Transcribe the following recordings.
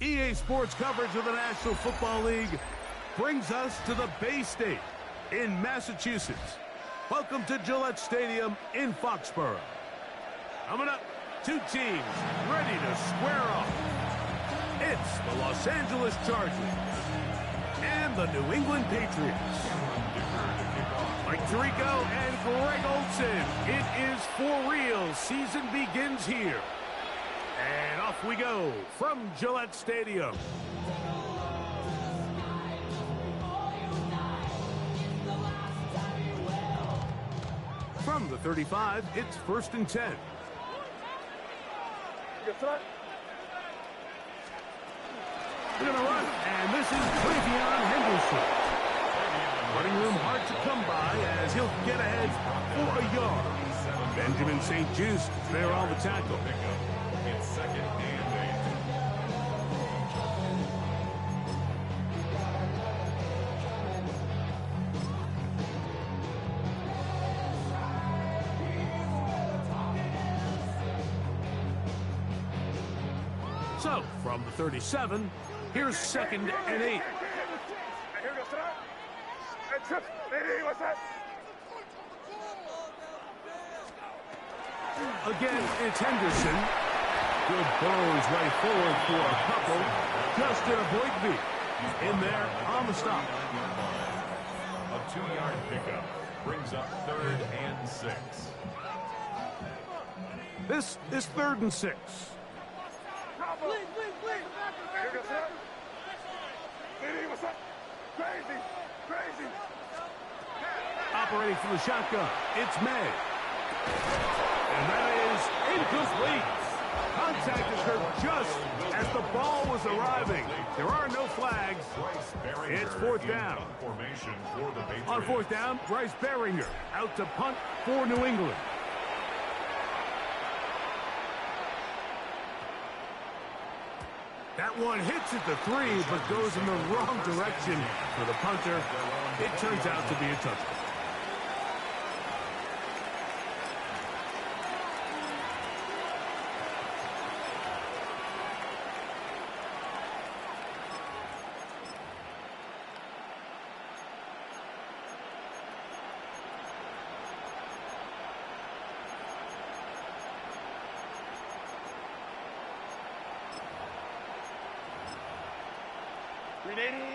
EA Sports coverage of the National Football League brings us to the Bay State in Massachusetts. Welcome to Gillette Stadium in Foxborough. Coming up, two teams ready to square off. It's the Los Angeles Chargers and the New England Patriots. Mike Tirico and Greg Olsen. It is for real. Season begins here. And off we go from Gillette Stadium. From the 35, it's 1st and 10. We're going to run, and this is Travion Henderson. Running room hard to come by as he'll get ahead for a yard. Benjamin St. Just there on the tackle. It's 2nd and 8. So, from the 37, here's 2nd and 8. Again, it's Henderson. Good throws right forward for a couple. Just in a void beat. In there on the stop. A 2-yard pickup brings up 3rd and 6. This is 3rd and 6. Operating from the shotgun, it's May. And that is incomplete. Contact occurred just as the ball was arriving. There are no flags. It's 4th down. On 4th down, Bryce Beringer out to punt for New England. That one hits at the 3, but goes in the wrong direction for the punter. It turns out to be a touchdown.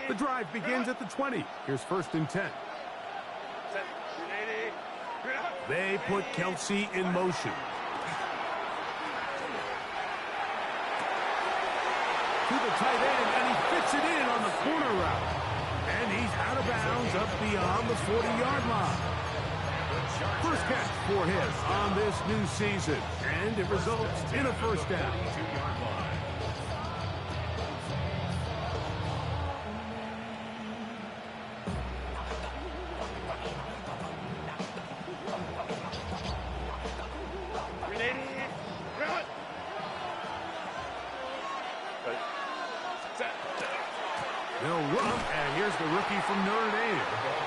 The drive begins at the 20. Here's 1st and 10. They put Kelsey in motion. To the tight end, and he fits it in on the corner route. And he's out of bounds up beyond the 40-yard line. First catch for him on this new season, and it results in a 1st down. They'll run, and here's the rookie from Notre Dame.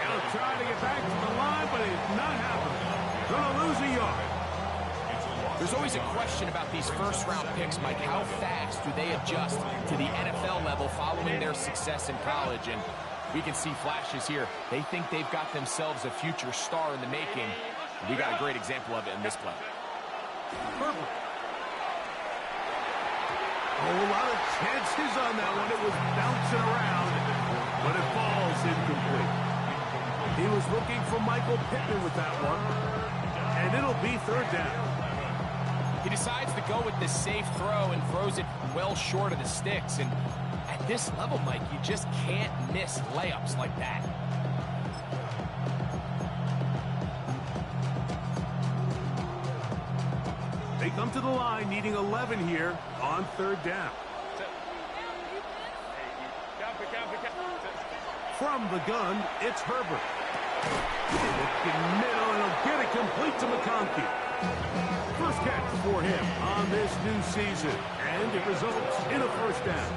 He'll try to get back to the line, but it's not happening. Gonna lose a yard. There's always a question about these first-round picks, Mike. How fast do they adjust to the NFL level following their success in college? And we can see flashes here. They think they've got themselves a future star in the making. We got a great example of it in this play. Perfect. A whole lot of chances on that one. It was bouncing around, but it falls incomplete. He was looking for Michael Pittman with that one, and it'll be 3rd down. He decides to go with the safe throw and throws it well short of the sticks. And at this level, Mike, you just can't miss layups like that. They come to the line needing 11 here on 3rd down. From the gun, it's Herbert. Looking middle, and he'll get it complete to McConkey. First catch for him on this new season, and it results in a 1st down.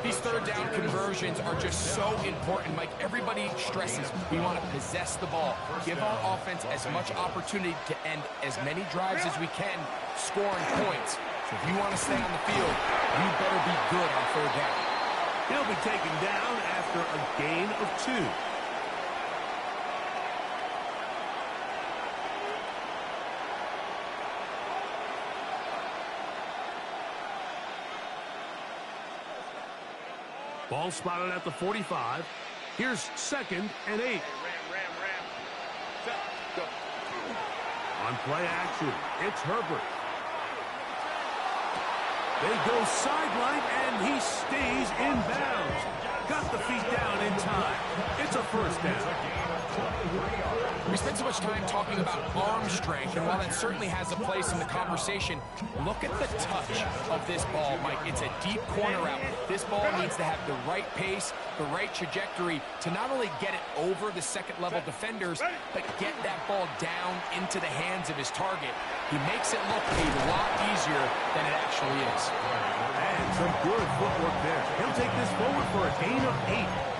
These third down conversions are just so important, Mike. Everybody stresses we want to possess the ball, give our offense as much opportunity to end as many drives as we can, scoring points. So if you want to stay on the field, you better be good on third down. He'll be taken down after a gain of 2. Ball spotted at the 45. Here's 2nd and 8. On play action, it's Herbert. They go sideline, and he stays in bounds. Got the feet down in time. It's a first down. We spent so much time talking about arm strength, and while that certainly has a place in the conversation, look at the touch of this ball, Mike. It's a deep corner route. This ball needs to have the right pace, the right trajectory to not only get it over the second-level defenders, but get that ball down into the hands of his target. He makes it look a lot easier than it actually is. And some good footwork there. He'll take this forward for a gain of 8.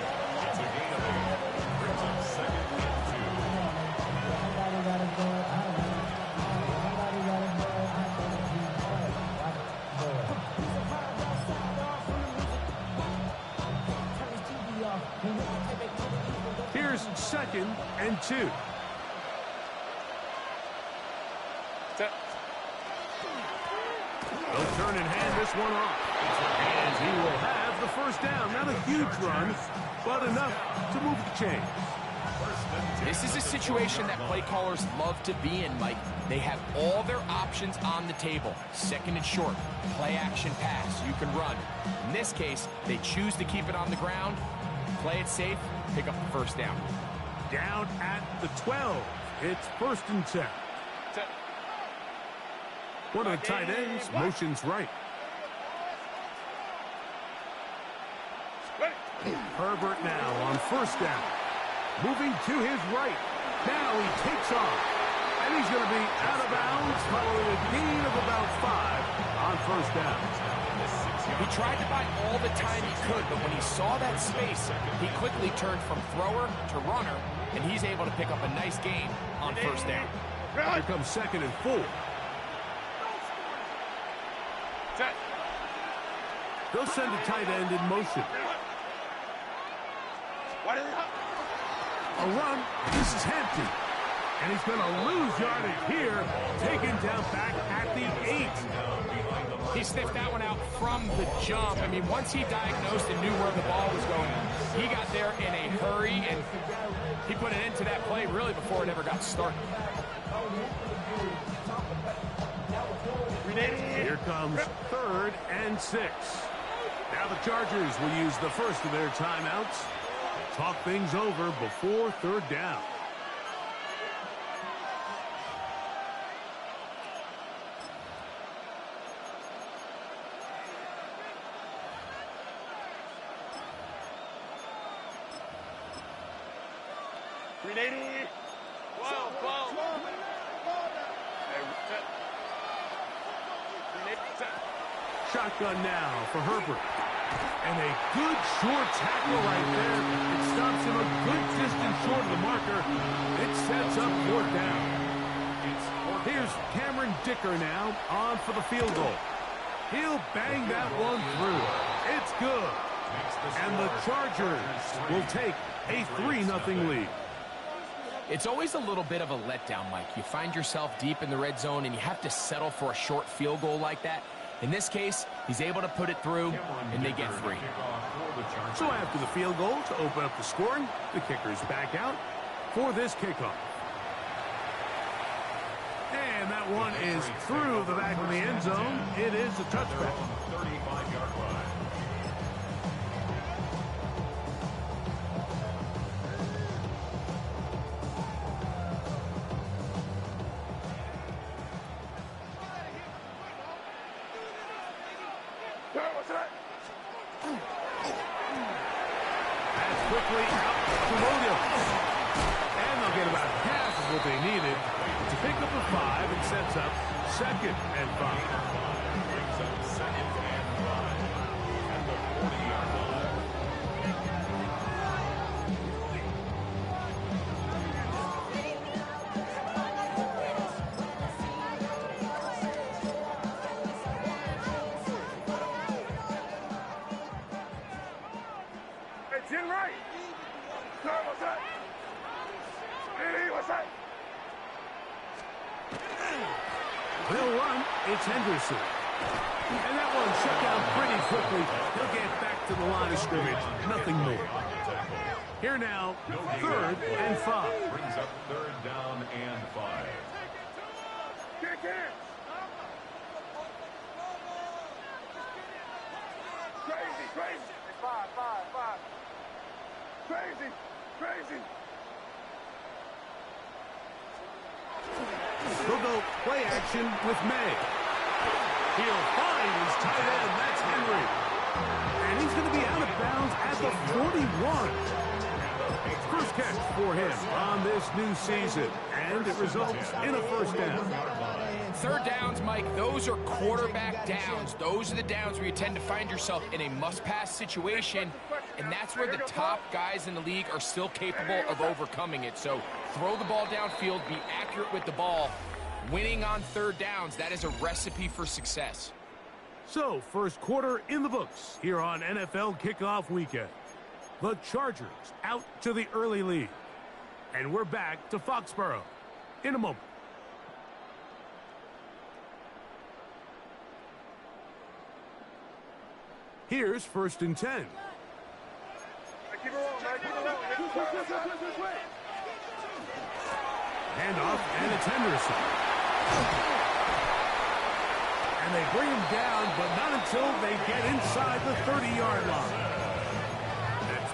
Here's 2nd and 2. They'll turn and hand this one off. And he will have the first down. Not a huge run, but enough to move the chains. This is a situation that play callers love to be in, Mike. They have all their options on the table. 2nd and short, play action pass, you can run. In this case, they choose to keep it on the ground, play it safe, pick up the first down. Down at the 12. It's 1st and 10. One of the tight ends motions right. Herbert now on 1st down. Moving to his right. Now he takes off. And he's going to be out of bounds following a gain of about 5 on 1st down. He tried to buy all the time he could, but when he saw that space, he quickly turned from thrower to runner, and he's able to pick up a nice gain on 1st down. Here comes 2nd and 4. They'll send a tight end in motion. A run. This is Hampton. And he's going to lose yardage here. Taken down back at the 8. He sniffed that one out from the jump. I mean, once he diagnosed and knew where the ball was going, he got there in a hurry, and he put an end to that play really before it ever got started. Here comes 3rd and 6. Now the Chargers will use the first of their timeouts. Talk things over before 3rd down. Shotgun now for Herbert. And a good short tackle right there. It stops him a good distance short of the marker. It sets up 4th down. Here's Cameron Dicker now on for the field goal. He'll bang that one through. It's good. And the Chargers will take a 3-0 lead. It's always a little bit of a letdown, Mike. You find yourself deep in the red zone, and you have to settle for a short field goal like that. In this case, he's able to put it through, and they get 3. So after the field goal to open up the scoring, the kicker's back out for this kickoff. And that one is through the back of the end zone. It is a touchback. 35-yard line. Quickly out to Williams. And they'll get about half of what they needed to pick up a 5 and sets up 2nd and 5. Brings up 2nd and 5. And the 20-yard line. It's in right. What's that? Hey, what's that? They'll run. It's Henderson. And that one shut down pretty quickly. He'll get back to the line of scrimmage. Nothing more. Here now, 3rd and 5. Brings up 3rd down and 5. Kick it. Crazy, crazy. 5. Crazy. They'll go play action with May. He'll find his tight end. That's Henry. And he's going to be out of bounds at the 41. First catch for him on this new season. And it results in a first down. 3rd downs, Mike, those are quarterback downs. Those are the downs where you tend to find yourself in a must-pass situation, and that's where the top guys in the league are still capable of overcoming it. So throw the ball downfield, be accurate with the ball. Winning on 3rd downs, that is a recipe for success. So, first quarter in the books here on NFL Kickoff Weekend. The Chargers out to the early lead. And we're back to Foxborough in a moment. Here's 1st and 10. Handoff, and it's Henderson. And they bring him down, but not until they get inside the 30-yard line. That's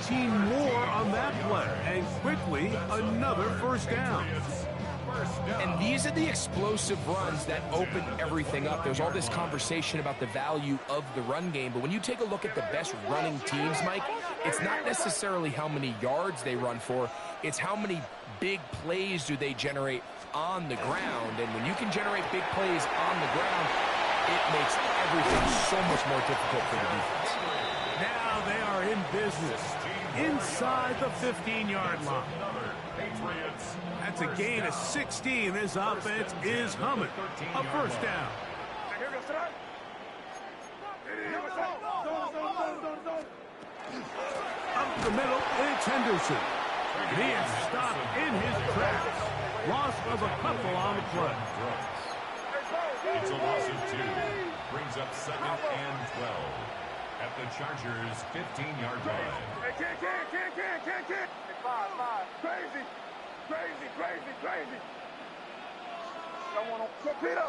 13 more on that play, and quickly another first down. And these are the explosive runs that open everything up. There's all this conversation about the value of the run game, but when you take a look at the best running teams, Mike, it's not necessarily how many yards they run for, it's how many big plays do they generate on the ground. And when you can generate big plays on the ground, it makes everything so much more difficult for the defense. Now they are in business inside the 15-yard line. Patriots. That's a gain of 16. This offense is humming. A first down. Up the middle, it's Henderson. And he is stopped in his tracks. Loss of a couple on the play. It's a loss of 2. Brings up 2nd and 12. At the Chargers' 15-yard line. Can't. 5. Crazy. Someone on torpedo.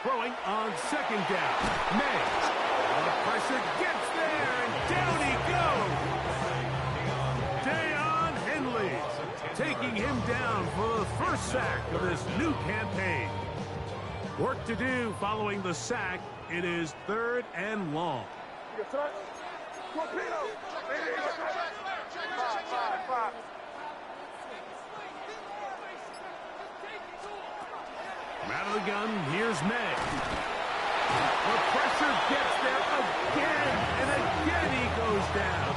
Throwing on 2nd down. May. The pressure gets there, and down he goes. Deion Henley taking him down for the first sack of this new campaign. Work to do following the sack. It is 3rd and long. From out of the gun, here's May. The pressure gets there again, and again he goes down.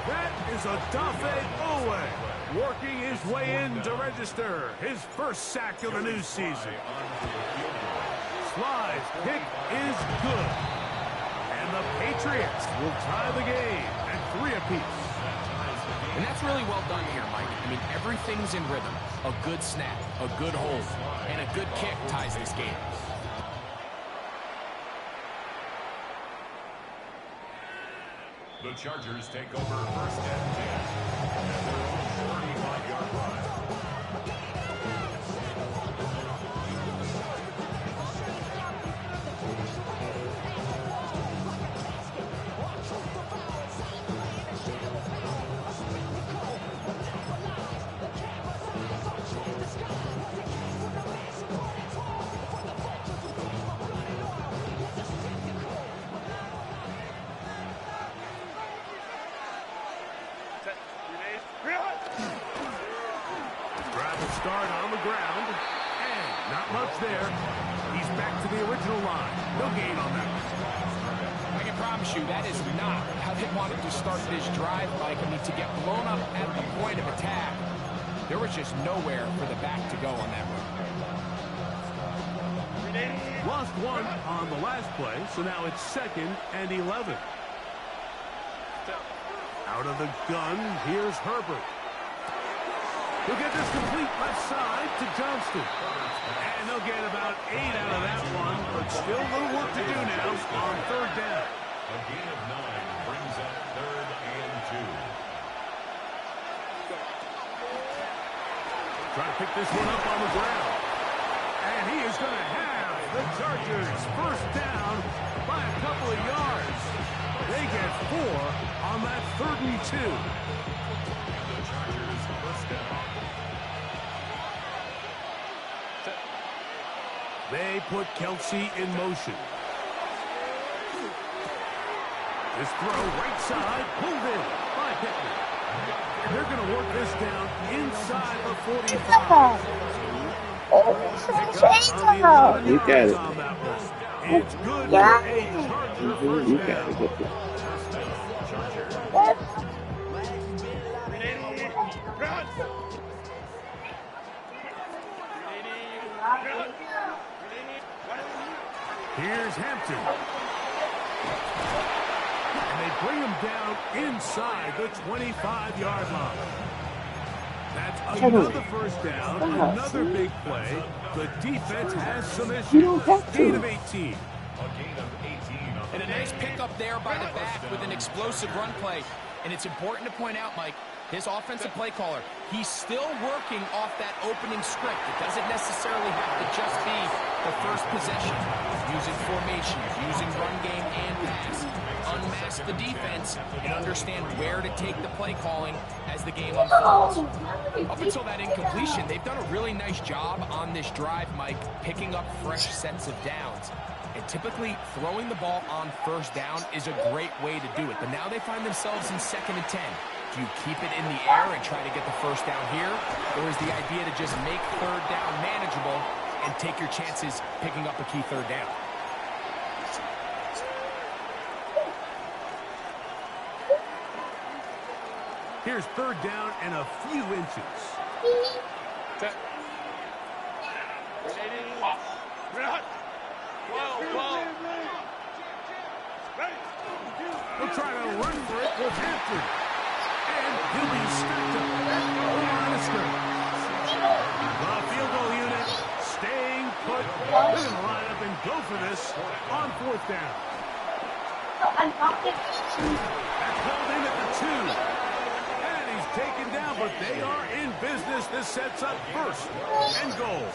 That is Odafe Owe working his way in to register his first sack of the new season. Sly's pick is good. And the Patriots will tie the game at 3 apiece. And that's really well done here, Mike. I mean, everything's in rhythm. A good snap, a good hold, and a good kick ties this game. The Chargers take over 1st and 10. At their own 35-yard line. Start on the ground, and not much there. He's back to the original line. No gain on that. I can promise you that is not how they wanted to start this drive, Mike. I mean, to get blown up at the point of attack, there was just nowhere for the back to go on that one. Lost one on the last play, so now it's 2nd and 11. Out of the gun, here's Herbert. He'll get this complete left side to Johnston. And they'll get about 8 out of that one, but still a little work to do now on 3rd down. A gain of 9 brings up 3rd and 2. Trying to pick this one up on the ground. And he is going to have the Chargers first down by a couple of yards. They get 4 on that 3rd and 2. The Chargers first down. They put Kelsey in motion. This throw right side, pulled in by Pittman. They're going to work this down inside the 45. You got it. It's good for a Charger first You down. got it. Here's Hampton. And they bring him down inside the 25-yard line. That's another first down, another big play. The defense has some issues. Gain of 18. A gain of 18 on And a nice pickup there by the back with an explosive run play. And it's important to point out, Mike, his offensive play caller, he's still working off that opening script. It doesn't necessarily have to just be the first possession. Using formations, using run game and pass. Unmask the defense and understand where to take the play calling as the game unfolds. Up until that incompletion, they've done a really nice job on this drive, Mike, picking up fresh sets of downs. And typically, throwing the ball on first down is a great way to do it. But now they find themselves in 2nd and 10. Do you keep it in the air and try to get the first down here? Or is the idea to just make 3rd down manageable and take your chances picking up a key 3rd down? Here's 3rd down and a few inches. They'll try to run for it with Hampton. And he'll be snapped up at the line of scrimmage. The field goal unit staying put. They're going to line up and go for this on 4th down. That's pulled in at the 2. And he's taken down, but they are in business. This sets up 1st and goal.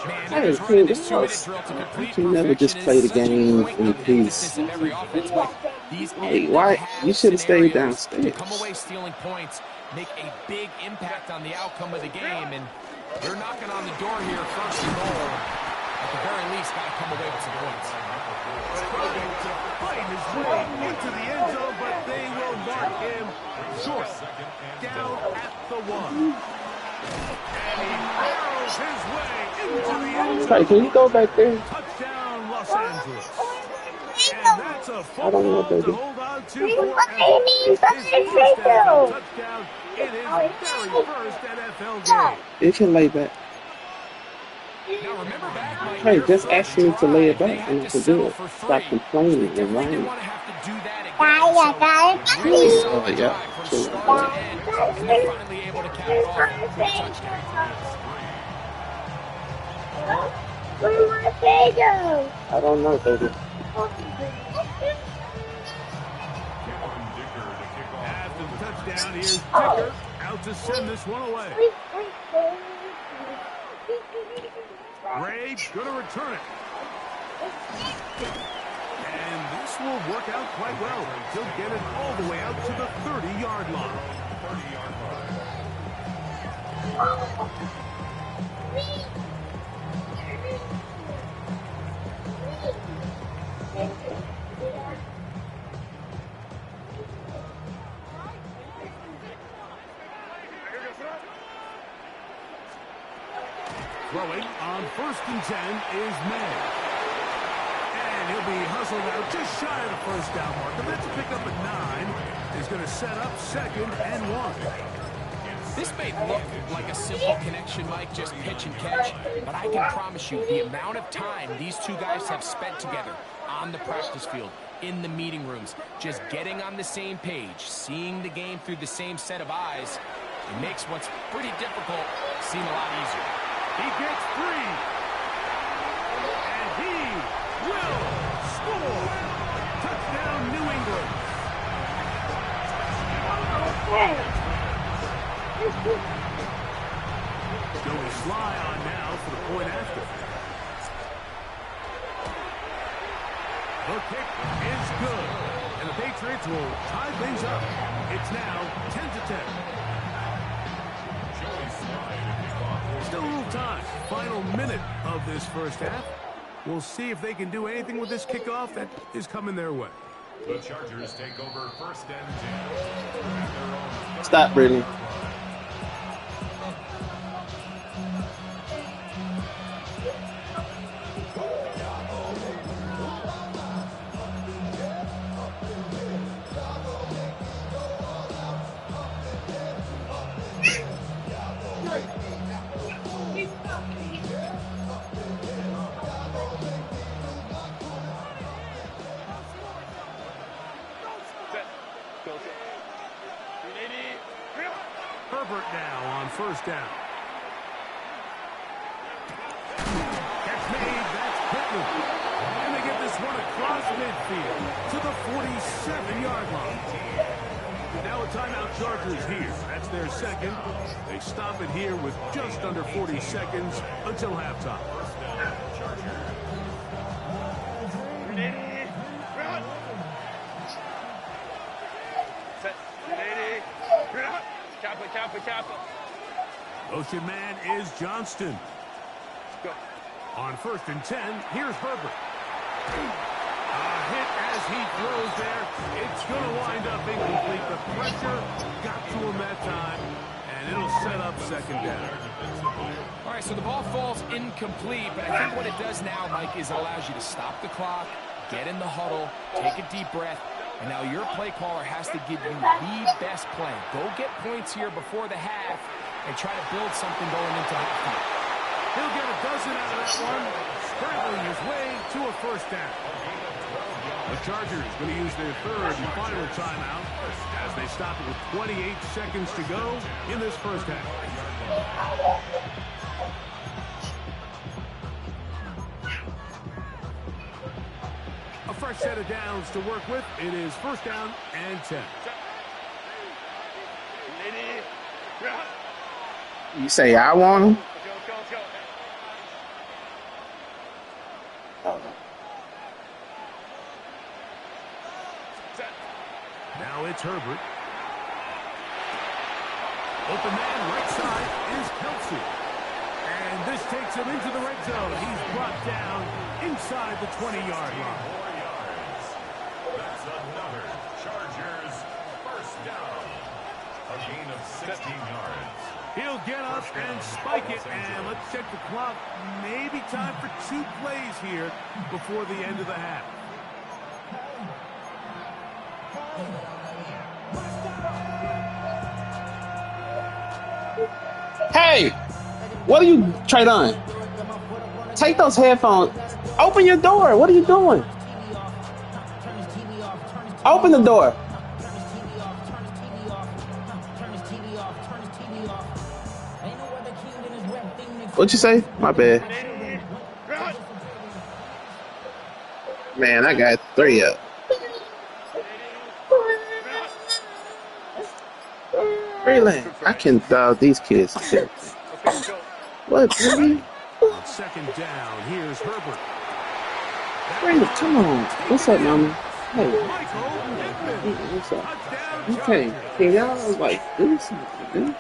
Man, That they're is just running cool. this 2-minute drill to complete I can never just perfection. play It the is such a game great in way to make peace. this in every offense, but these Hey, why? You should have stayed scenarios to downstairs. come away stealing points, make a big impact on the outcome of the game, and they're knocking on the door here, 1st and goal. At the very least, got to come away with some points. Trying to fight his way into the end zone, but they will mark him short. Down at the 1. And he barrels his way into the end zone. Sorry, can you go back there? Touchdown, Los Angeles. And that's a I don't know football what they to do. hold on to forever. His first NFL touchdown in his very first NFL game. You can lay back. Now remember back, Mike, Hey, their just first ask him to lay it drive, back they and I had can to do settle it. for Stop 3. complaining and Definitely didn't whining. want to have to do that again. So, really solid yeah. drive from start to end, and they're finally able to cap it off with a touchdown. I don't know, baby. After the touchdown, here's Dicker out to send this one away. Ray going to return it. And this will work out quite well. He'll get it all the way out to the 30-yard line. Throwing on on 1st and 10 is May. And he'll be hustled out just shy of the first down marker. That's a pickup at 9. He's going to set up 2nd and 1. This may look like a simple connection, Mike, just pitch and catch, but I can promise you the amount of time these two guys have spent together on the practice field, in the meeting rooms, just getting on the same page, seeing the game through the same set of eyes, it makes what's pretty difficult seem a lot easier. He gets 3. And he will score. Touchdown, New England. Joey Sly on now for the point after. The kick is good. And the Patriots will tie things up. It's now 10-10. Still a little time. Final minute of this first half. We'll see if they can do anything with this kickoff that is coming their way. The Chargers take over 1st and 10. Stop, Brittany. Herbert now on 1st down. Catch made, that's Pittman. And they get this one across midfield to the 47-yard line. Now a timeout, Chargers here. That's their 2nd. They stop it here with just under 40 seconds until halftime. Motion man is Johnston. On 1st and 10, here's Herbert. A hit as he throws there. It's going to wind up incomplete. The pressure got to him that time, and it'll set up 2nd down. All right, so the ball falls incomplete, but I think what it does now, Mike, is it allows you to stop the clock, get in the huddle, take a deep breath, and now your play caller has to give you the best play. Go get points here before the half and try to build something going into halftime. He'll get a dozen out of that one, scrambling his way to a 1st down. The Chargers going to use their 3rd and final timeout as they stop it with 28 seconds to go in this first half. A fresh set of downs to work with. It is 1st down and 10. You say I want him? Now it's Herbert. Open man, right side is Kelsey. And this takes him into the red zone. He's brought down inside the 20-yard line. That's another Chargers 1st down. A gain of 16 yards. He'll get up and spike it. And let's check the clock. Maybe time for 2 plays here before the end of the half. Hey, what are you, Traydon? Take those headphones. Open your door. What are you doing? Open the door. What'd you say? My bad. Man, I got 3 up. Really? I can dog these kids. What, really? On 2nd down, here's Herbert. Brandon, come on. What's up, mama? Hey. Michael Pittman. What's up? Touchdown, Okay. Chargers. Can y'all, like, do something, dude?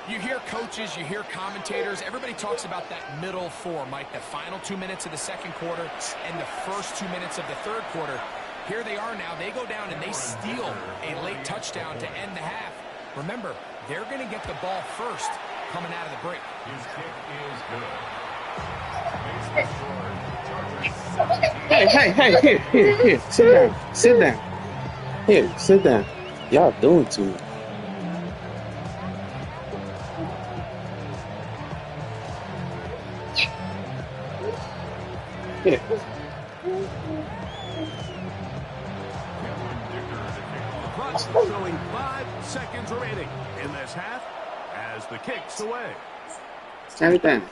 You hear coaches, you hear commentators, everybody talks about that middle 4, Mike, the final 2 minutes of the 2nd quarter and the first 2 minutes of the 3rd quarter. Here they are now. They go down and they steal a late touchdown to end the half. Remember, they're going to get the ball first coming out of the break. His kick is good. Here. Sit down. Here, sit down. Y'all doing too much. Here. Clock showing 5 seconds remaining in this half as the kick's away. Everything.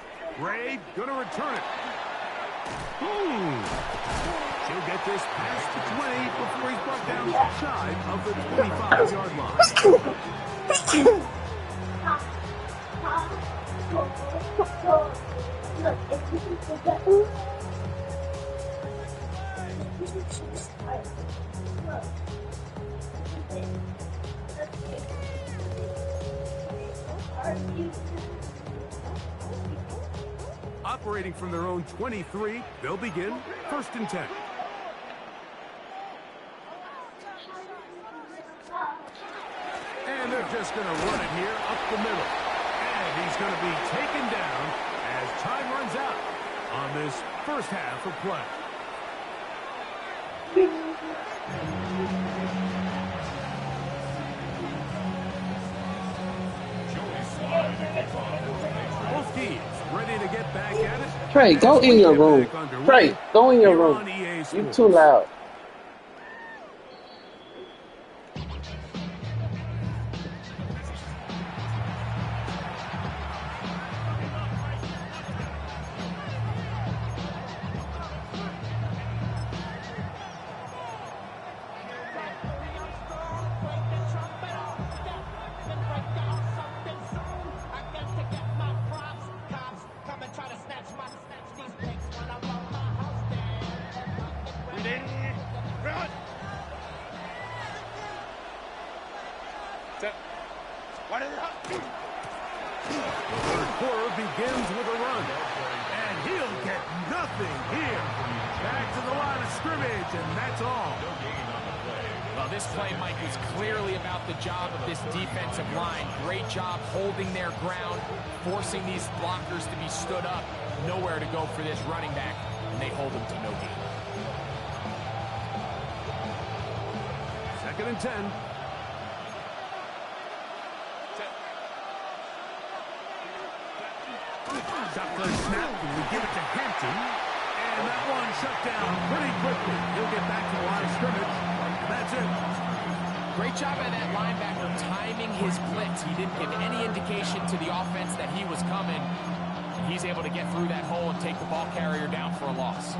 Ray gonna return it. She'll get this past the 20 before he's brought down shy of the 25-yard line. Operating from their own 23, they'll begin 1st and 10. And they're just going to run it here up the middle. And he's going to be taken down as time runs out on this first half of play. Both teams ready to get back at it. Trey, go in your room. Trey, go in your room. You too loud. Begins with a run, and he'll get nothing here. Back to the line of scrimmage, and that's all. Well, this play, Mike, was clearly about the job of this defensive line. Great job holding their ground, forcing these blockers to be stood up. Nowhere to go for this running back, and they hold him to no gain. 2nd and 10. Shotgun snap, and we give it to Hampton. And that one shut down pretty quickly. He'll get back to the line of scrimmage. That's it. Great job by that linebacker timing his blitz. He didn't give any indication to the offense that he was coming. And he's able to get through that hole and take the ball carrier down for a loss.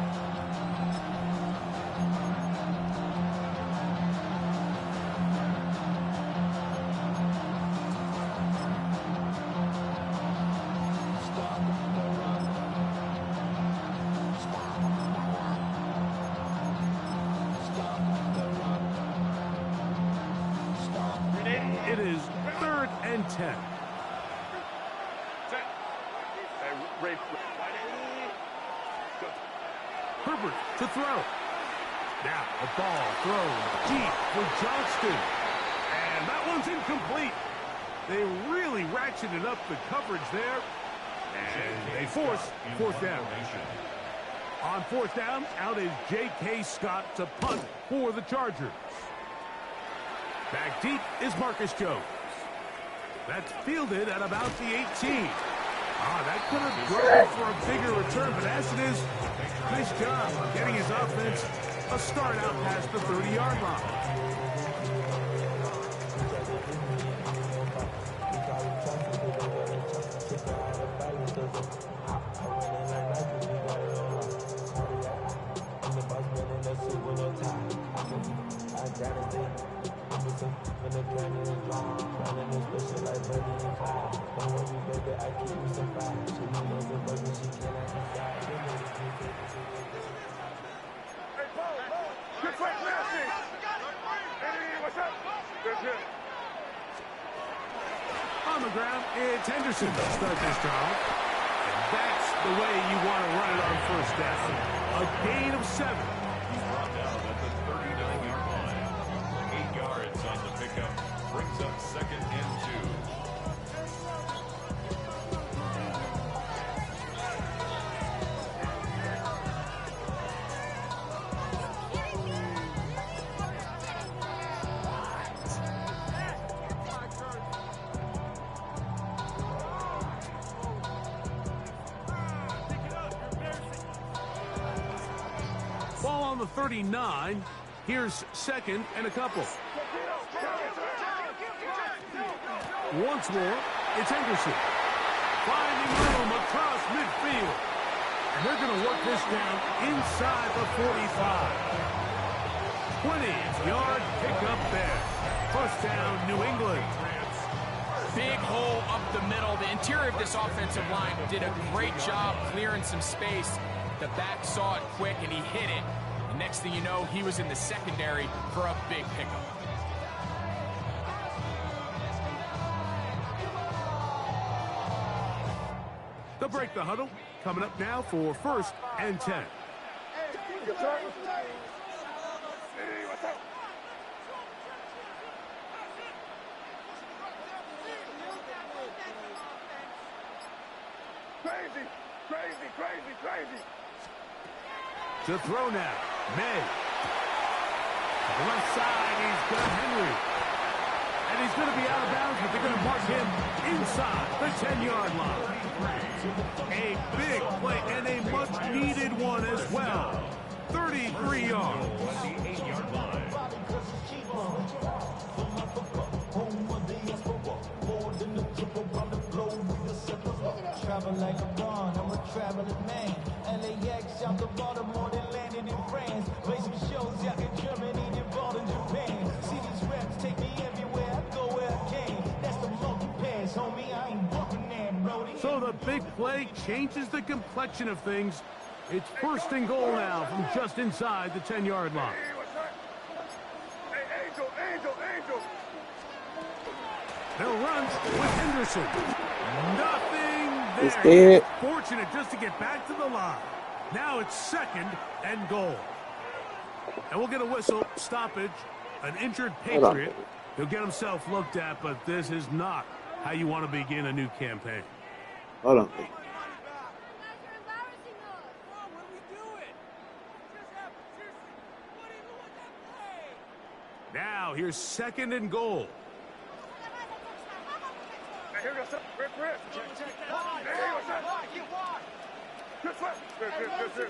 It is 3rd and 10. Herbert to throw. Now a ball thrown deep for Johnston. And that one's incomplete. They really ratcheted up the coverage there. And they force 4th down. On 4th down, out is J.K. Scott to punt for the Chargers. Back deep is Marcus Jones. That's fielded at about the 18. That could have grown for a bigger return, but as it is, nice job of getting his offense a start out past the 30-yard line. On the ground, it's Henderson to start this drive. And that's the way you want to run it on 1st down. A gain of 7. He's brought down at the 39-yard line. 8 yards on the pickup. Brings up 2nd and 2. on the 39. Here's second and a couple. Once more, it's Henderson. Finding room across midfield. And they're going to work this down inside the 45. 20-yard pickup there. First down, New England. Big hole up the middle. The interior of this offensive line did a great job clearing some space. The back saw it quick, and he hit it. The next thing you know, he was in the secondary for a big pickup. They'll break the huddle. Coming up now for first and 10. Crazy. To throw now, May. To the left side, he's got Henry. And he's going to be out of bounds, but they're going to mark him inside the 10-yard line. A big play and a much-needed one as well. 33 yards. 28-yard line. Travel like a bond, I'm a traveling man. LAX out the Baltimore, they landed in France. Play some shows out in Germany, involved in Japan. See these reps take me everywhere, I go where I can. That's the multi-pass, homie, I ain't walking there, Brody. So the big play changes the complexion of things. It's first and goal now from just inside the 10-yard line. Hey, Angel. They'll run with Henderson. Nothing It's there. dead. Fortunate just to get back to the line. Now it's second and goal. And we'll get a whistle, stoppage, an injured Hold on. Patriot. He'll get himself looked at, but this is not how you want to begin a new campaign. Hold on. Now here's second and goal. Hey, here we go, son. Rip. Hey, what's up? Good.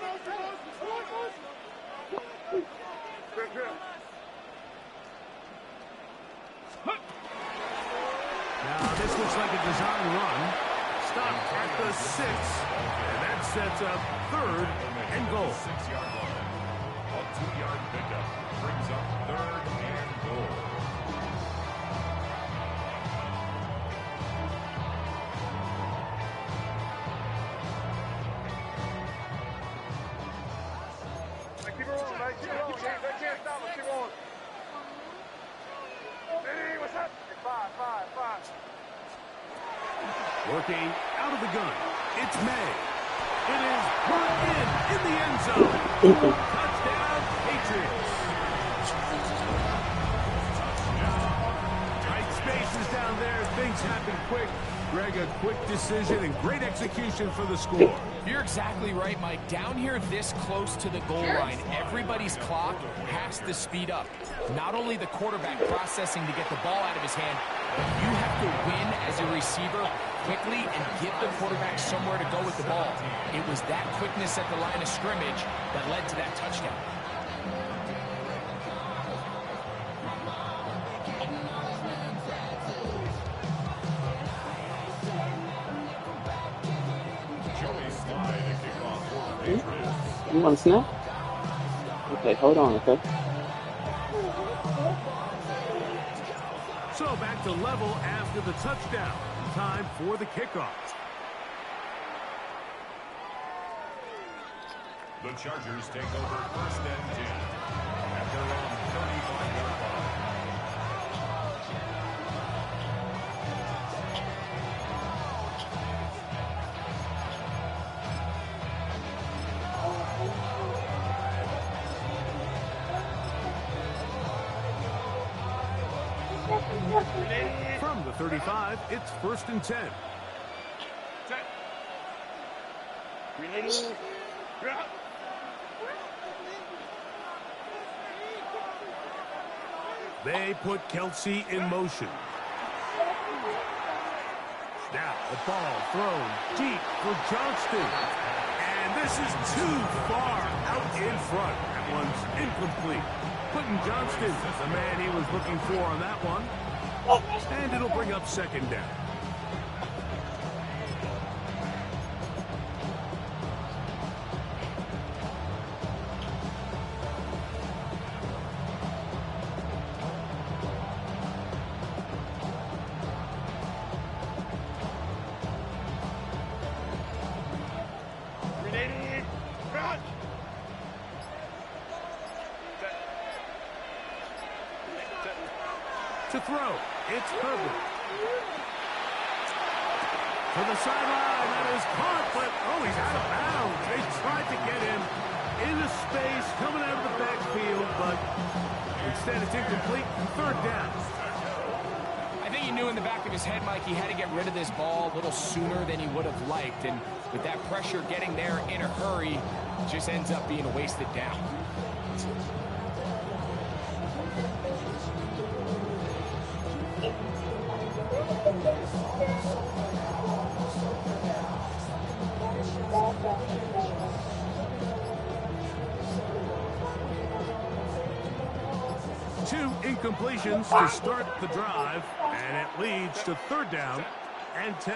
Now this looks like a design run. Stopped at the 6. And that sets up third and goal. 6-yard line. A 2-yard pickup brings up third and goal. Keep it rolling, man. Keep it rolling. They can't stop us. Keep rolling. Hey, what's up? Five. Working out of the gun. It's May. It is put in the end zone. Touchdown, Patriots. Tight spaces down there. Things happen quick. Greg, a quick decision and great execution for the score. You're exactly right, Mike. Down here this close to the goal line, everybody's clock has to speed up. Not only the quarterback processing to get the ball out of his hand, but you have to win as a receiver quickly and give the quarterback somewhere to go with the ball. It was that quickness at the line of scrimmage that led to that touchdown. You want to snap? Okay, hold on, okay? So back to level after the touchdown. Time for the kickoff. The Chargers take over first and 10 at their own 35-yard line. From the 35, it's first and 10. They put Kelsey in motion. Now the ball thrown deep for Johnston. And this is too far out in front. That one's incomplete. Quentin Johnston, the man he was looking for on that one. And it'll bring up second down. To throw, it's Herbert. To the sideline, that is caught, but he's out of bounds. They tried to get him into space, coming out of the backfield, but instead it's incomplete, third down. I think he knew in the back of his head, Mike, he had to get rid of this ball a little sooner than he would have liked, and with that pressure getting there in a hurry, it just ends up being a wasted down. Two incompletions to start the drive, and it leads to third down and 10.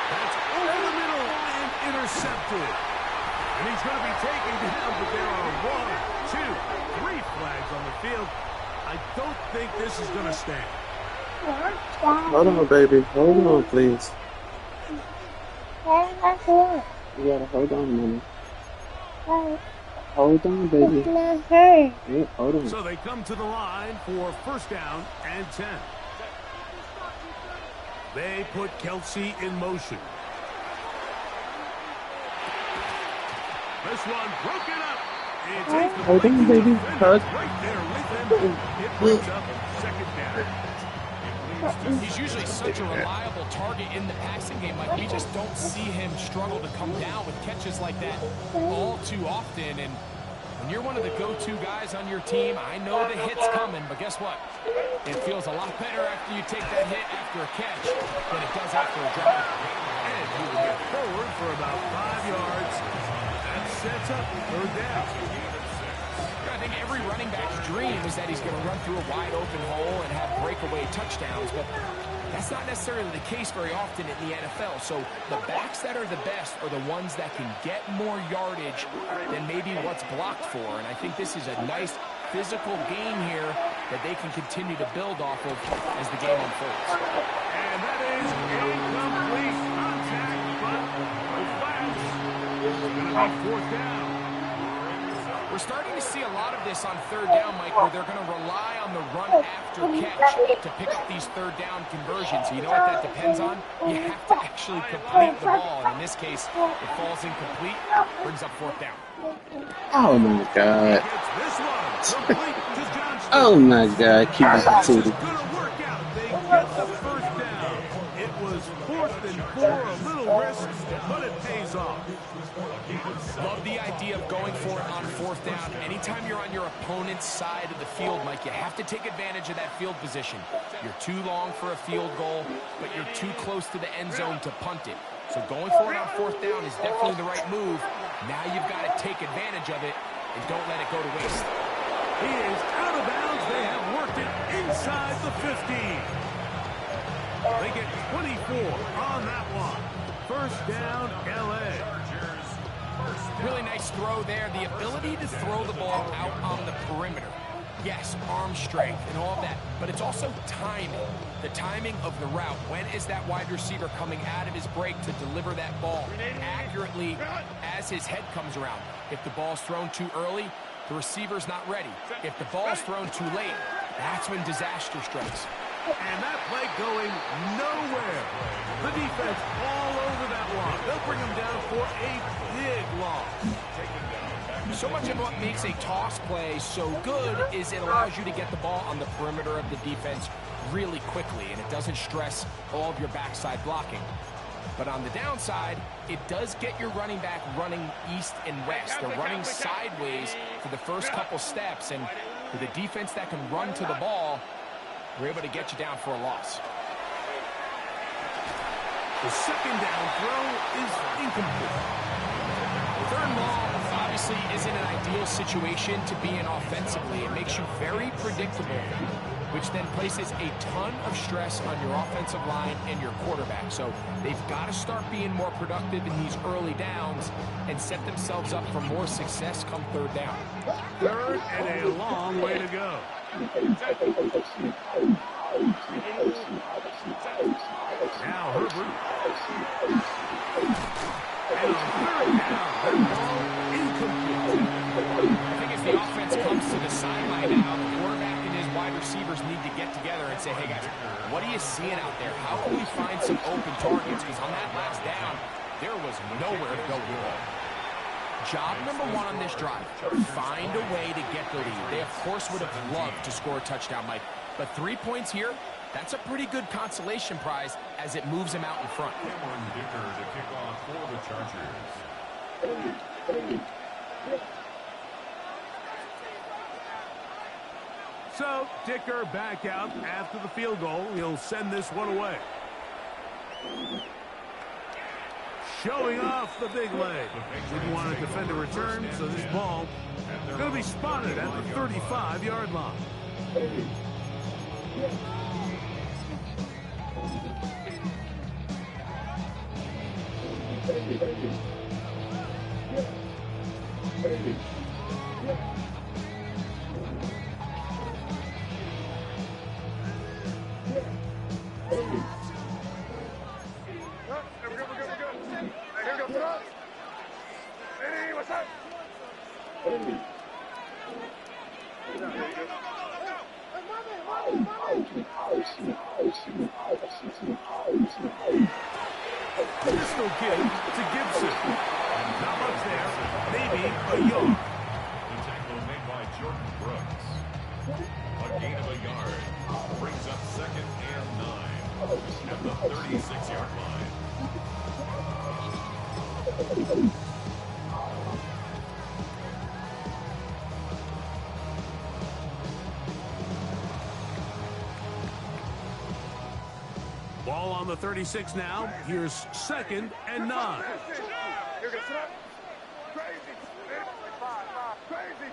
That's over the middle and intercepted. And he's going to be taken down, but there are 1, 2, 3 flags on the field. I don't think this is going to stand. Hold on, baby. Hold on, please. You gotta hold on a minute. Hold on, baby. Yeah, hold on. So they come to the line for first down and 10. They put Kelsey in motion. This one broken up. Hold on, baby. Hug. Right there with him. It brings up second down. He's usually such a reliable target in the passing game. Like, we just don't see him struggle to come down with catches like that all too often. And when you're one of the go-to guys on your team, I know the hit's coming, but guess what? It feels a lot better after you take that hit after a catch than it does after a drop. And he will get forward for about 5 yards. That sets up third down. I think every running back's dream is that he's going to run through a wide open hole and have breakaway touchdowns, but that's not necessarily the case very often in the NFL. So the backs that are the best are the ones that can get more yardage than maybe what's blocked for. And I think this is a nice physical game here that they can continue to build off of as the game unfolds. And that is incomplete contact, but no flags. It's going to be fourth down. We're starting to see a lot of this on third down, Mike, where they're going to rely on the run after catch to pick up these third down conversions. You know what that depends on? You have to actually complete the ball. And in this case, it falls incomplete, brings up fourth down. Oh my God. This one, complete to Johnston. Oh my God. Keep it This is to going to work out. They get the first down. It was 4th and 4, a little risk, but it pays off. Love the idea of going for it on fourth down. Anytime you're on your opponent's side of the field, Mike, you have to take advantage of that field position. You're too long for a field goal, but you're too close to the end zone to punt it. So going for it on fourth down is definitely the right move. Now you've got to take advantage of it and don't let it go to waste. He is out of bounds. They have worked it inside the 15. They get 24 on that one. First down, L.A. Really nice throw there. The ability to throw the ball out on the perimeter. Yes, arm strength and all of that, but it's also timing. The timing of the route. When is that wide receiver coming out of his break to deliver that ball accurately as his head comes around? If the ball's thrown too early, the receiver's not ready. If the ball's thrown too late, that's when disaster strikes. And that play going nowhere. The defense all over that one. They'll bring him down for a big loss. So much of what makes a toss play so good is it allows you to get the ball on the perimeter of the defense really quickly, and it doesn't stress all of your backside blocking. But on the downside, it does get your running back running east and west. They're running sideways for the first couple steps, and with a defense that can run to the ball, we're able to get you down for a loss. The second down throw is incomplete. Third and long, obviously isn't an ideal situation to be in offensively. It makes you very predictable, which then places a ton of stress on your offensive line and your quarterback. So they've got to start being more productive in these early downs and set themselves up for more success come third down. Third and a long way to go. Now Herbert. And on third down, that ball incomplete. I think as the offense comes to the sideline now, the quarterback and his wide receivers need to get together and say, hey guys, what are you seeing out there? How can we find some open targets? Because on that last down, there was nowhere to go wrong. Job number one on this drive, find a way to get the lead. They, of course, would have loved to score a touchdown, Mike. But 3 points here, that's a pretty good consolation prize as it moves them out in front. Cameron Dicker to kick off for the Chargers. So, Dicker back out after the field goal. He'll send this one away. Showing off the big leg. Didn't want to defend a return, so this ball is going to be spotted at the 35-yard line. Pistol give to Gibson. Not much there. Maybe a yard. The tackle made by Jordan Brooks. A gain of a yard. Brings up 2nd and 9 at the 36-yard line. Ball on the 36 now. Here's 2nd and 9. Crazy. Crazy.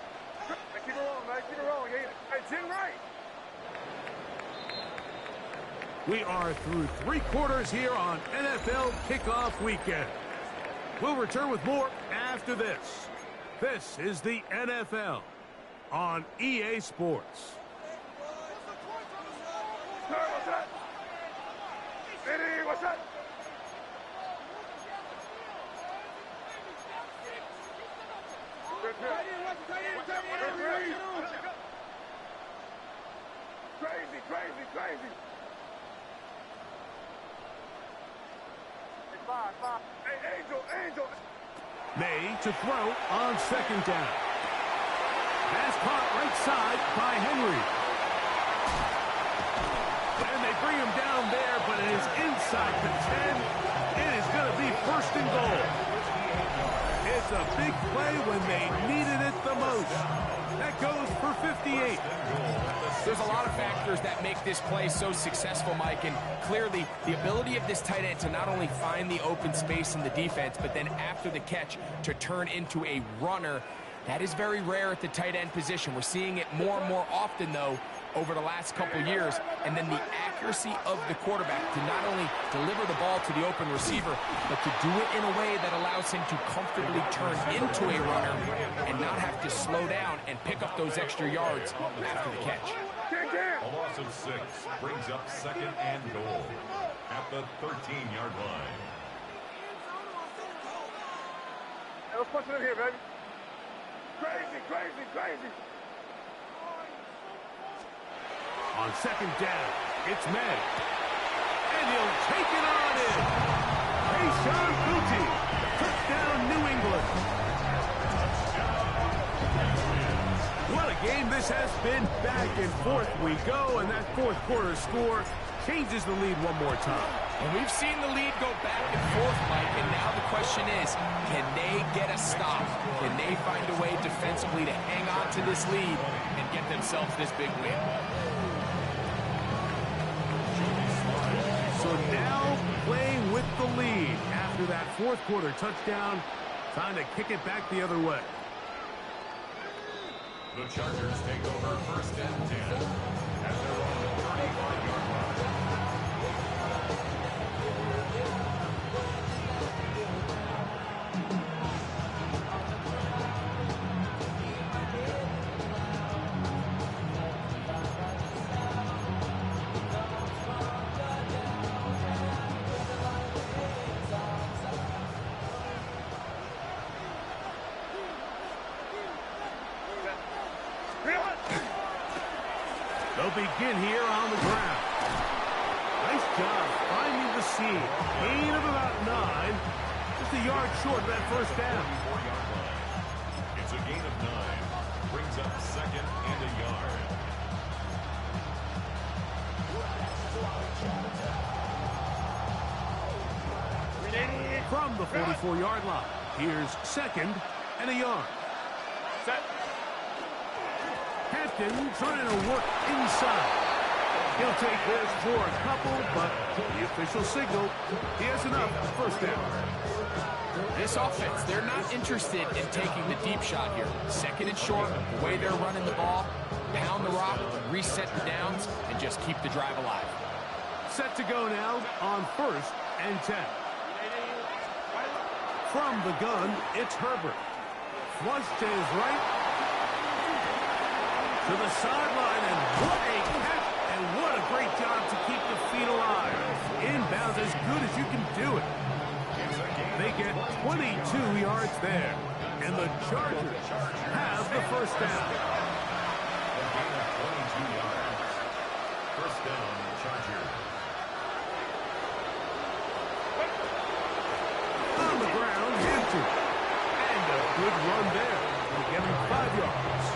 Keep it rolling, man. Keep it rolling. It's in right. We are through 3 quarters here on NFL Kickoff Weekend. We'll return with more after this. This is the NFL on EA Sports. What's that? Eddie, what's that? Crazy. Hey, Angel. May to throw on 2nd down. Pass caught right side by Henry. And they bring him down there, but it is inside the 10. It is going to be 1st and goal. It's a big play when they needed it the most. That goes for 58. There's a lot of factors that make this play so successful, Mike, and clearly the ability of this tight end to not only find the open space in the defense, but then after the catch to turn into a runner. That is very rare at the tight end position. We're seeing it more and more often, though, over the last couple years. And then the accuracy of the quarterback to not only deliver the ball to the open receiver, but to do it in a way that allows him to comfortably turn into a runner and not have to slow down and pick up those extra yards after the catch. A loss of 6 brings up 2nd and goal at the 13-yard line. Hey, let's punch it in here, baby. Crazy. On 2nd down, it's May. And he'll take it on in. Tayshaun Boutte. Touchdown, New England. What a game this has been. Back and forth we go, and that 4th quarter score changes the lead one more time. And we've seen the lead go back and forth, Mike, and now the question is, can they get a stop? Can they find a way defensively to hang on to this lead and get themselves this big win? So now playing with the lead after that 4th quarter touchdown, trying to kick it back the other way. The Chargers take over first and 10 at their own 35-yard line. They'll begin here on the ground. Nice job finding the seam. Gain of about 9. Just a yard short of that first down. 34-yard line. It's a gain of 9. Brings up second and a yard. From the 44-yard line, here's second and a yard. Set. Hampton trying to work inside. He'll take this for a couple, but the official signal, he has enough. First down. This offense, they're not interested in taking the deep shot here. Second and short, the way they're running the ball, pound the rock, reset the downs, and just keep the drive alive. Set to go now on first and 10. From the gun, it's Herbert. Flush to his right. To the sideline, and what a catch, and what a great job to keep the feet alive. Inbounds as good as you can do it. They get 22 yards there, and the Chargers have the first down. A gain of 22 yards. First down, Chargers. On the ground, Hampton. And a good run there. They get him 5 yards.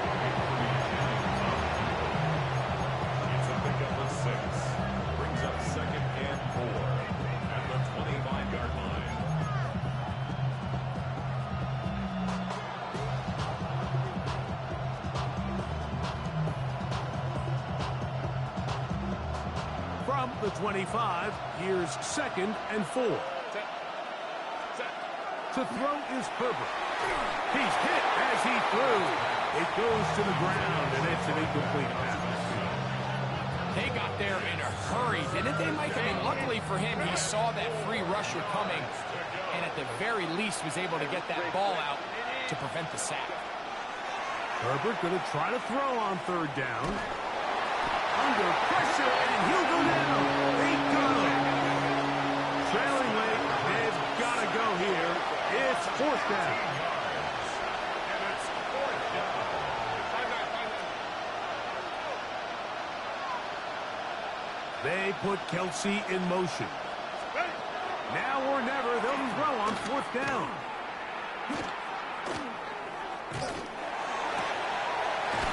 It's a pickup of 6. Brings up second and 4 at the 25-yard line. From the 25, here's second and 4. To throw is Herbert. He's hit as he threw. It goes to the ground, and it's an incomplete pass. They got there in a hurry, didn't they, Mike? I mean, luckily for him, he saw that free rusher coming, and at the very least was able to get that ball out to prevent the sack. Herbert going to try to throw on third down. Under pressure, and he'll go down. They got him. Trailing late, they've got to go here. It's fourth down. They put Kelsey in motion. Now or never, they'll throw on fourth down.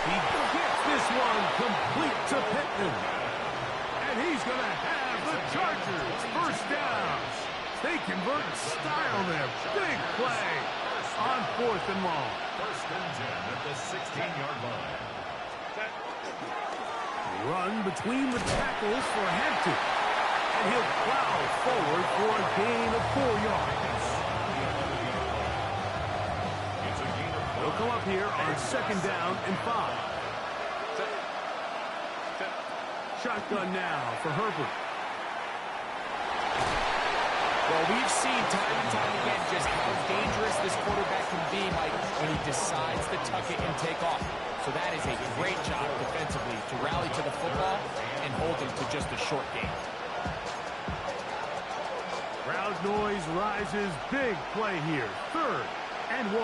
He gets this one complete to Pittman. And he's going to have the Chargers first down. They convert in style there. Big play on fourth and long. First and 10 at the 16-yard line. Run between the tackles for Hampton. And he'll plow forward for a gain of 4 yards. It's a gain of 4. He'll come up here on second down and 5. Shotgun now for Herbert. Well, we've seen time and time again just how dangerous this quarterback can be, Mike, when he decides to tuck it and take off. So that is a great job defensively to rally to the football and hold him to just a short gain. Crowd noise rises. Big play here. Third and 1.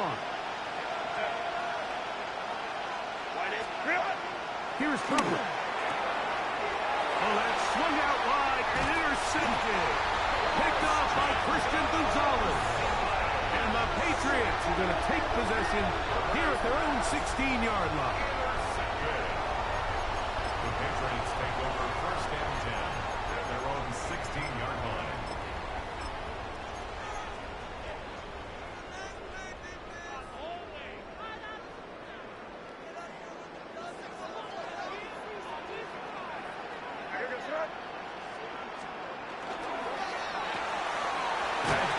Here's Herbert. Oh, that's swung out wide and intercepted. Picked off by Christian Gonzalez. And the Patriots are going to take possession here at their own 16-yard line. The Patriots take over first and 10 at their own 16-yard line.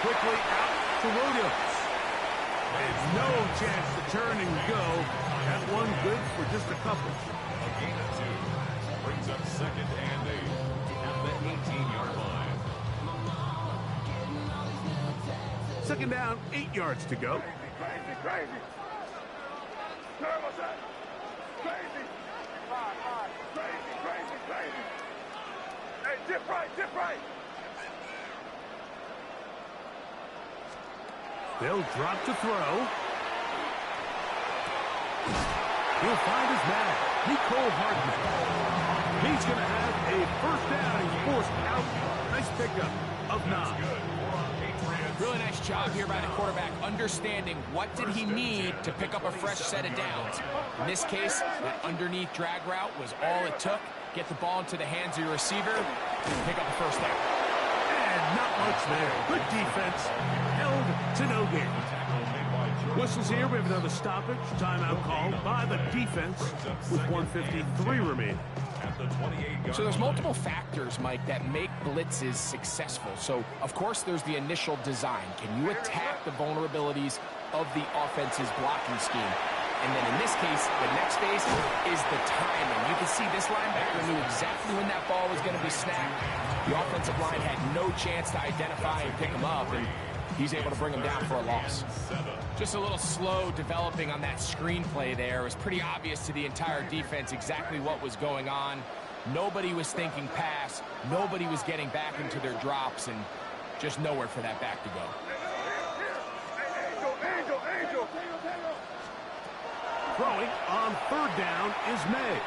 Quickly out to Williams. There's no chance to turn and go. That one good for just a couple. A gain of 2. Brings up second and 8 at the 18-yard line. Second down, 8 yards to go. Crazy, crazy. Terrible shot. Crazy. Crazy, crazy, crazy. Hey, dip right, dip right. They'll drop to throw. He'll find his man, Nicole Hardman. He's going to have a first down. He's forced out. Nice pickup of 9. Really nice job here by the quarterback, understanding what did he need to pick up a fresh set of downs. In this case, that underneath drag route was all it took. Get the ball into the hands of your receiver, pick up a first down. And not much there. Good defense. Held to no gain. Whistles here. We have another stoppage. Timeout called by the defense with 1:53 remaining. So there's multiple factors, Mike, that make blitzes successful. So, of course, there's the initial design. Can you attack the vulnerabilities of the offense's blocking scheme? And then in this case, the next phase is the timing. You can see this linebacker knew exactly when that ball was going to be snapped. The offensive line had no chance to identify and pick him up, and he's able to bring him down for a loss. Just a little slow developing on that screenplay there. It was pretty obvious to the entire defense exactly what was going on. Nobody was thinking pass. Nobody was getting back into their drops, and just nowhere for that back to go. Angel. Throwing on third down is May.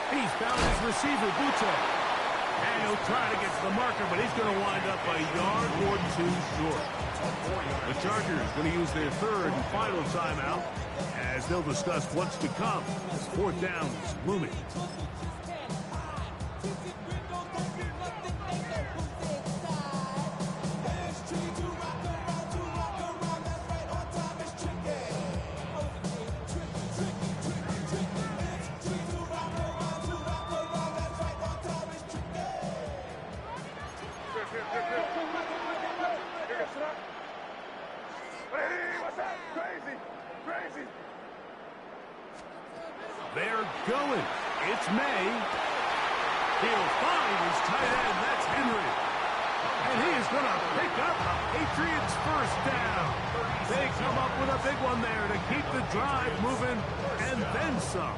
He's found his receiver, Butte. And he'll try to get to the marker, but he's going to wind up a yard or 2 short. The Chargers going to use their third and final timeout as they'll discuss what's to come as fourth down is looming. They're going. It's May. He'll find his tight end. That's Henry. And he is going to pick up a Patriots first down. They come up with a big one there to keep the drive moving and then some.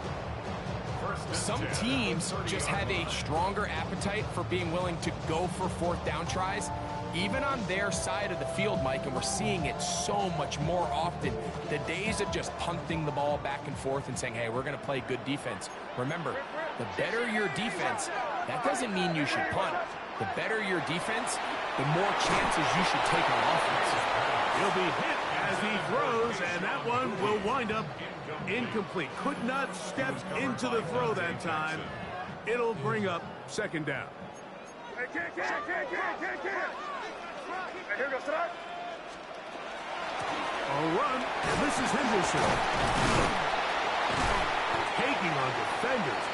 Some teams just have a stronger appetite for being willing to go for fourth down tries, even on their side of the field, Mike, and we're seeing it so much more often. The days of just punting the ball back and forth and saying, hey, we're going to play good defense. Remember, the better your defense, that doesn't mean you should punt. The better your defense, the more chances you should take on offense. He'll be hit as he throws, and that one will wind up incomplete. Could not step into the throw that time. It'll bring up second down. Hey, can't. Hey, here goes Strike. A run, and this is Henderson. Taking on defenders,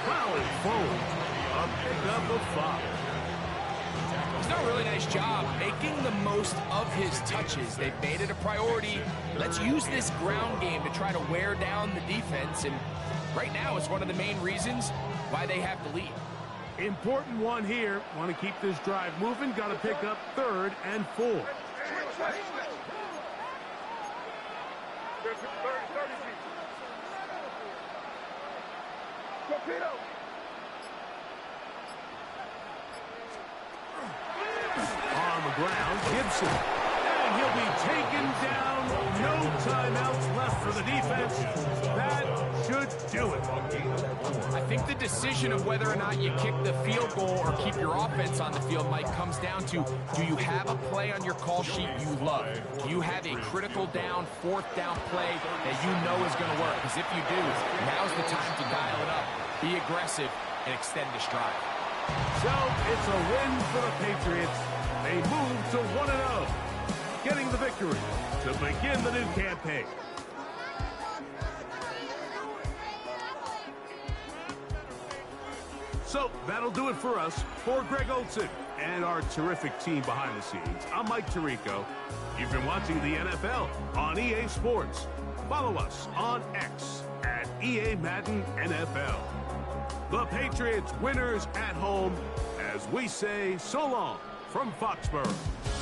plowing forward. A pickup of 5. He's done a really nice job making the most of his touches. They've made it a priority. Let's use this ground game to try to wear down the defense, and right now it's one of the main reasons why they have the lead. Important one here. Want to keep this drive moving. Got to pick up 3rd and 4. There's 30 feet. Torpedo. On the ground, Gibson. And he'll be taken down. No timeouts left for the defense. That should do it. I think the decision of whether or not you kick the field goal or keep your offense on the field, Mike, comes down to, do you have a play on your call sheet you love? Do you have a critical down, 4th down play that you know is going to work? Because if you do, now's the time to dial it up, be aggressive, and extend this drive. So it's a win for the Patriots. They move to 1-0, getting the victory to begin the new campaign. So that'll do it for us. For Greg Olson and our terrific team behind the scenes, I'm Mike Tirico. You've been watching the NFL on EA Sports. follow us on X at EA Madden NFL. The Patriots winners at home as we say so long from Foxborough.